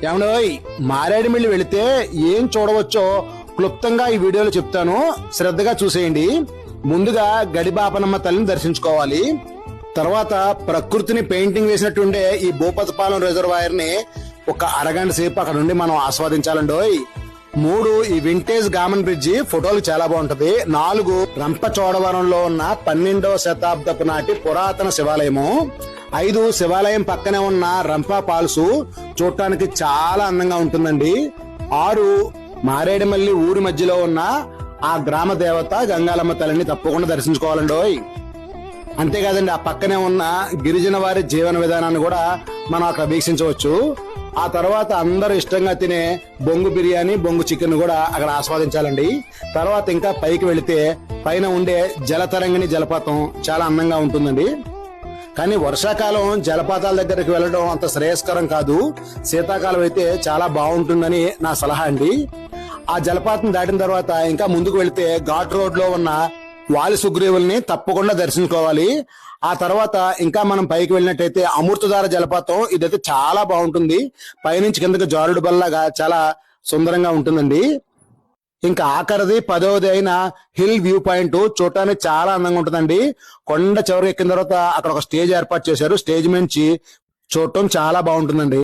ఏమండోయ్, మారేడుమిల్లి వెళితే ఏం చూడవచ్చో క్లుప్తంగా ఈ వీడియోలో చెప్తాను, శ్రద్ధగా చూసేయండి. ముందుగా గడిబాపనమ్మ తల్లిని దర్శించుకోవాలి. తర్వాత ప్రకృతిని పెయింటింగ్ వేసినట్టుండే ఈ భూపతిపాలెం రిజర్వాయర్ ని ఒక అరగంట సేపు అక్కడ నుండి మనం ఆస్వాదించాలండోయ్. 3 ఈ వింటేజ్ గామన్ బ్రిడ్జి ఫోటోలు చాలా బాగుంటది. 4 రంపచోడవరంలో ఉన్న 12వ శతాబ్దపు నాటి పురాతన శివాలయము. 5 శివాలయం పక్కనే ఉన్న రంపా ఫాల్స్ చూడటానికి చాలా అందంగా ఉంటుందండి. 6 మారేడుమల్లి ఊరి మధ్యలో ఉన్న ఆ గ్రామ దేవత గంగాలమ్మ తల్లిని తప్పకుండా దర్శించుకోవాలండోయ్. అంతేకాదండి, ఆ పక్కనే ఉన్న గిరిజన వారి జీవన విధానాన్ని కూడా మనం అక్కడ వీక్షించవచ్చు. ఆ తర్వాత అందరూ ఇష్టంగా తినే బొంగు బిర్యానీ, బొంగు చికెన్ కూడా అక్కడ ఆస్వాదించాలండి. తర్వాత ఇంకా పైకి వెళితే పైన ఉండే జలతరంగిణి జలపాతం చాలా అందంగా ఉంటుందండి. కానీ వర్షాకాలం జలపాతాల దగ్గరికి వెళ్ళడం అంత శ్రేయస్కరం కాదు. శీతాకాలం అయితే చాలా బాగుంటుందని నా సలహా అండి. ఆ జలపాతం దాటిన తర్వాత ఇంకా ముందుకు వెళితే ఘాట్ రోడ్ లో ఉన్న వాలి సుగ్రీవుల్ని తప్పకుండా దర్శించుకోవాలి. ఆ తర్వాత ఇంకా మనం పైకి వెళ్ళినట్టయితే అమృతధార జలపాతం, ఇదైతే చాలా బాగుంటుంది. పైనుంచి కిందకి జారుడు బల్లాగా చాలా సుందరంగా ఉంటుందండి. ఇంకా ఆఖరిది 10వది అయిన హిల్ వ్యూ పాయింట్ చూడటానికి చాలా అందంగా ఉంటుందండి. కొండ చివరికి ఎక్కిన తర్వాత అక్కడ ఒక స్టేజ్ ఏర్పాటు చేశారు. స్టేజ్ నుంచి చూడటం చాలా బాగుంటుందండి.